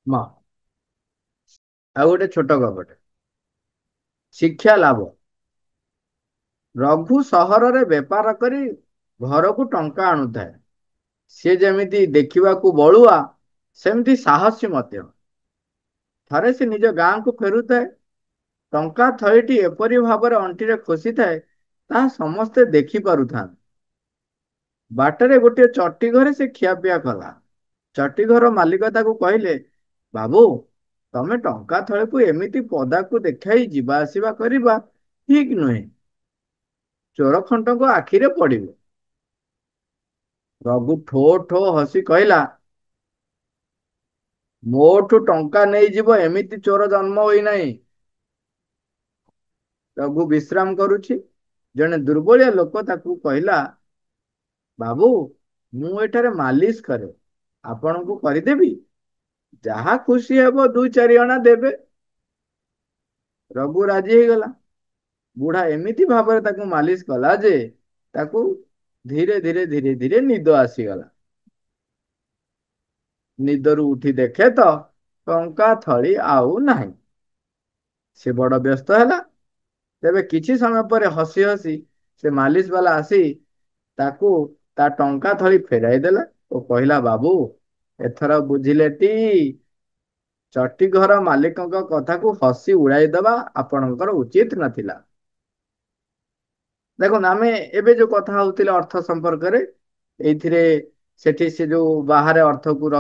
ମା ଆଉ ଗୋଟେ ଛୋଟ ଗପଟେ। ଶିକ୍ଷା ଲାଭ। ରଘୁ ସହରରେ ବେପାର କରି ଘରକୁ ଟଙ୍କା ଆଣୁଥାଏ। ସିଏ ଯେମିତି ଦେଖିବାକୁ ବଳୁଆ, ସେମିତି ସାହସୀ ମଧ୍ୟ। ଥରେ ସେ ନିଜ ଗାଁକୁ ଫେରୁଥାଏ। ଟଙ୍କା ଥଳିଟି ଏପରି ଭାବରେ ଅଣ୍ଟିରେ ଖୋସିଥାଏ, ତାହା ସମସ୍ତେ ଦେଖି ପାରୁଥାନ୍ତି। ବାଟରେ ଗୋଟିଏ ଚଟି ଘରେ ସେ ଖିଆପିଆ କଲା। ଚଟି ଘର ମାଲିକ ତାକୁ କହିଲେ, ବାବୁ, ତମେ ଟଙ୍କା ଥଳକୁ ଏମିତି ପଦାକୁ ଦେଖାଇ ଯିବା ଆସିବା କରିବା ଠିକ ନୁହେଁ। ଚୋର ଖଣ୍ଟଙ୍କ ଆଖିରେ ପଡିବ। ରଘୁ ଠୋ ଠୋ ହସି କହିଲା, ମୋଠୁ ଟଙ୍କା ନେଇଯିବ ଏମିତି ଚୋର ଜନ୍ମ ହୋଇନାହିଁ। ରଘୁ ବିଶ୍ରାମ କରୁଛି। ଜଣେ ଦୁର୍ବଳିଆ ଲୋକ ତାକୁ କହିଲା, ବାବୁ, ମୁଁ ଏଠାରେ ମାଲିସ କରେ, ଆପଣଙ୍କୁ କରିଦେବି। ଯାହା ଖୁସି ହେବ ଦୁଇ ଚାରି ଅଣା ଦେବେ। ରଘୁ ରାଜି ହେଇଗଲା। ବୁଢା ଏମିତି ଭାବରେ ତାକୁ ମାଲିସ କଲା ଯେ ତାକୁ ଧୀରେ ଧୀରେ ନିଦ ଆସିଗଲା। ନିଦରୁ ଉଠି ଦେଖେ ତ ଟଙ୍କା ଥଳି ଆଉ ନାହିଁ। ସେ ବଡ ବ୍ୟସ୍ତ ହେଲା। ତେବେ କିଛି ସମୟ ପରେ ହସି ହସି ସେ ମାଲିସ ବାଲା ଆସି ତାକୁ ତା ଟଙ୍କା ଥଳି ଫେରାଇ ଦେଲା ଓ କହିଲା, ବାବୁ, ଏଥର ବୁଝିଲେଟି? ଚଟି ଘର ମାଲିକଙ୍କ କଥାକୁ ହସି ଉଡାଇଦବା ଆପଣଙ୍କର ଉଚିତ ନଥିଲା। ଦେଖନ୍ତୁ, ଆମେ ଏବେ ଯୋଉ କଥା ହଉଥିଲେ ଅର୍ଥ ସମ୍ପର୍କରେ, ଏଇଥିରେ ସେଠି ସେ ଯୋଉ ବାହାରେ ଅର୍ଥକୁ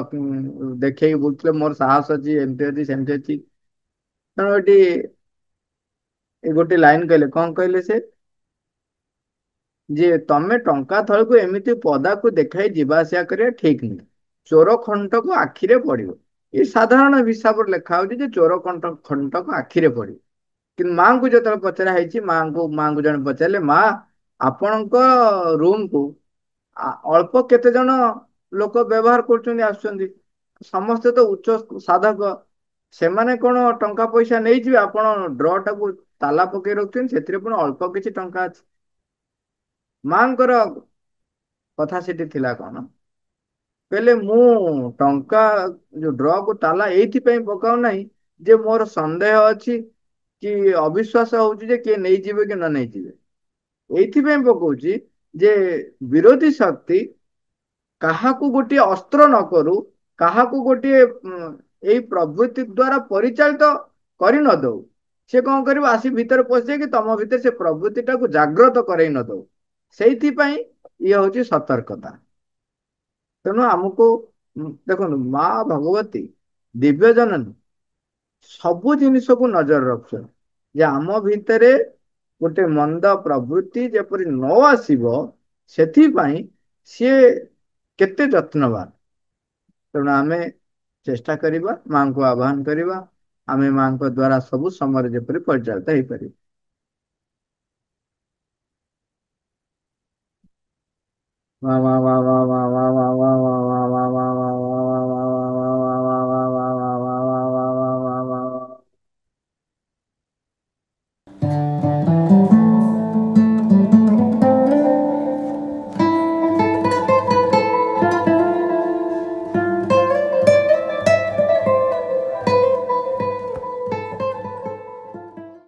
ଦେଖେଇକି ବୁଲୁଥିଲେ, ମୋର ସାହସ ଅଛି, ଏମିତି ଅଛି, ସେମିତି ଅଛି। ତେଣୁ ଏଠି ଏ ଗୋଟେ ଲାଇନ କହିଲେ, କଣ କହିଲେ ସେ, ଯେ ତମେ ଟଙ୍କା ଥଳକୁ ଏମିତି ପଦାକୁ ଦେଖାଇ ଯିବା ଆସିବା କରିବା ଠିକ ନୁହେଁ। ଚୋର ଖଣ୍ଟକୁ ଆଖିରେ ପଡିବ। ଏ ସାଧାରଣ ହିସାବରେ ଲେଖା ହଉଛି ଯେ ଚୋର ଖଣ୍ଟକୁ ଆଖିରେ ପଡିବ। କିନ୍ତୁ ମାଙ୍କୁ ଯେତେବେଳେ ପଚରା ହେଇଛି, ମାଙ୍କୁ ଜଣେ ପଚାରିଲେ, ମା, ଆପଣଙ୍କ ରୁମକୁ ଅଳ୍ପ କେତେ ଜଣ ଲୋକ ବ୍ୟବହାର କରୁଛନ୍ତି, ଆସୁଛନ୍ତି। ସମସ୍ତେ ତ ଉଚ୍ଚ ସାଧକ। ସେମାନେ କଣ ଟଙ୍କା ପଇସା ନେଇଯିବେ? ଆପଣ ଡ୍ର ଟାକୁ ତାଲା ପକେଇ ରଖୁଛନ୍ତି, ସେଥିରେ ପୁଣି ଅଳ୍ପ କିଛି ଟଙ୍କା ଅଛି। ମାଙ୍କର କଥା ସେଠି ଥିଲା କଣ, କହିଲେ, ମୁଁ ଟଙ୍କା ଯୋଉ ଡ୍ରକୁ ତାଲା ଏଇଥିପାଇଁ ପକାଉ ନାହିଁ ଯେ ମୋର ସନ୍ଦେହ ଅଛି କି ଅବିଶ୍ଵାସ ହଉଛି ଯେ କିଏ ନେଇଯିବେ କି ନ ନେଇଯିବେ। ଏଇଥିପାଇଁ ପକଉଛି ଯେ ବିରୋଧୀ ଶକ୍ତି କାହାକୁ ଗୋଟିଏ ଅସ୍ତ୍ର ନ କରୁ, କାହାକୁ ଗୋଟିଏ ଏଇ ପ୍ରବୃତ୍ତି ଦ୍ଵାରା ପରିଚାଳିତ କରି ନ ଦଉ। ସେ କଣ କରିବ, ଆସି ଭିତରେ ପଶିଯାଇକି ତମ ଭିତରେ ସେ ପ୍ରବୃତ୍ତି ଟାକୁ ଜାଗ୍ରତ କରେଇ ନ ଦଉ। ସେଇଥିପାଇଁ ଇଏ ହଉଛି ସତର୍କତା। ତେଣୁ ଆମକୁ ଦେଖନ୍ତୁ, ମା ଭଗବତୀ, ଦିବ୍ୟ ଜନନୀ, ସବୁ ଜିନିଷକୁ ନଜର ରଖୁଛନ୍ତି ଯେ ଆମ ଭିତରେ ଗୋଟେ ମନ୍ଦ ପ୍ରବୃତ୍ତି ଯେପରି ନ ଆସିବ, ସେଥିପାଇଁ ସିଏ କେତେ ଯତ୍ନବାନ। ତେଣୁ ଆମେ ଚେଷ୍ଟା କରିବା, ମାଙ୍କୁ ଆହ୍ୱାନ କରିବା, ଆମେ ମାଙ୍କ ଦ୍ଵାରା ସବୁ ସମୟରେ ଯେପରି ପରିଚାଳିତ ହେଇପାରିବ।